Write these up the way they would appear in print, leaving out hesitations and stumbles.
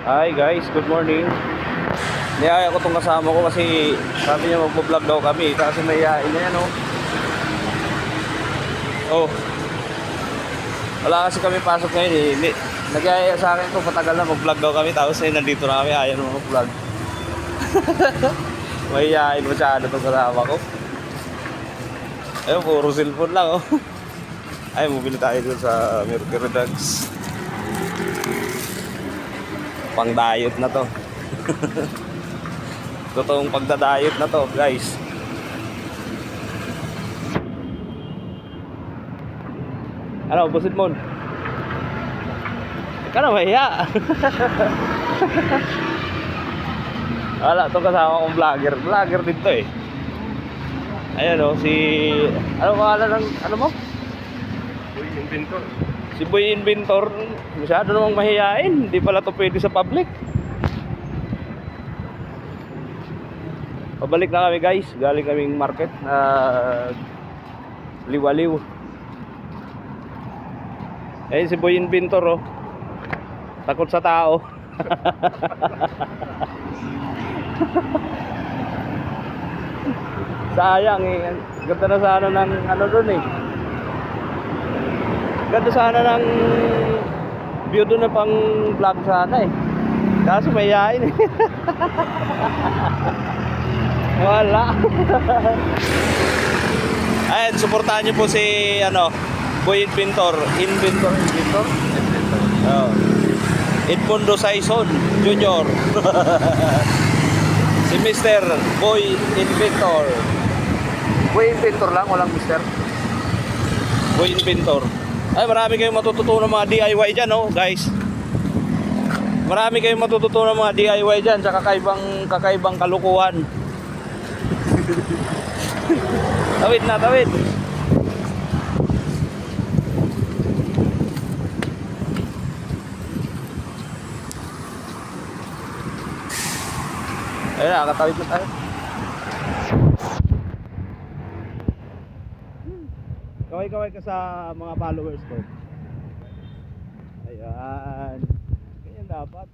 Hi guys, good morning. Niyaya ko tong kasama ko kasi sabi niya magpo-vlog daw kami. Kasi may yain na yan, oh. Oh. Wala kasi kami pasok ngayon eh. Nagyaya sa akin to, patagal na mag-vlog daw kami. Tapos eh, nandito na kami, ayaw na mag-vlog. May yain masyado tong kasama ko. Ayun, puro cellphone lang, oh. Ay, bumili tayo dun sa Mercury Drugs. Pang diet na to. Totoong pagda-diet na to, guys. Ano, busit mo? Ikaw na mahiya. Wala, itong kasama kong vlogger. Vlogger din to eh. Ayan o, si... Ano pangalan ng... Ano mo? Boy Inventor. Si Boy Inventor. Masyado namang mahihain. Hindi pala to pwede sa public. Pabalik na kami guys. Galing kaming market. Liwaliw. Ayun si Boy Inventor oh. Takot sa tao. Sayang eh. Ganda na sana ng ano doon eh. Ganda sana ng view doon na pang vlog sana eh. Kaso may yain eh. Wala. Ayan, suportahan niyo po si ano, Boy Inventor. Inventor. Oh. Edmundo Saison Jr. Si Mr. Boy Inventor. Boy Inventor lang, walang Mr. Boy Inventor. Ay, marami kayong matututunan ng mga DIY dyan, oh, guys. Marami kayong matututunan ng mga DIY dyan sa kakaibang kalukuhan. Tawid na, tawid. Ayun na, katawid na tayo. Kaway-kaway ka sa mga followers ko. Ayan. Ganyan dapat.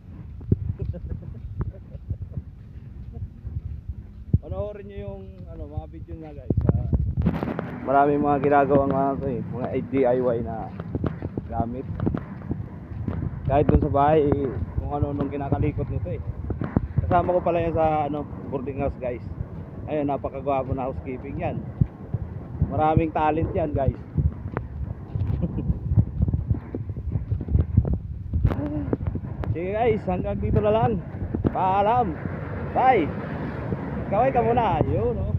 Panoorin nyo yung ano, mga video nga guys. Maraming mga ginagawang mga DIY na gamit. Kahit dun sa bahay, kung ano-anong kinakalikot nito eh. Kasama ko pala yan sa ano, boarding house guys. Ayun, napakagwapo na housekeeping yan. Maraming talent yan guys. Sige guys, hanggang dito na lang. Paalam. Bye. Kaway ka muna. Yun, no?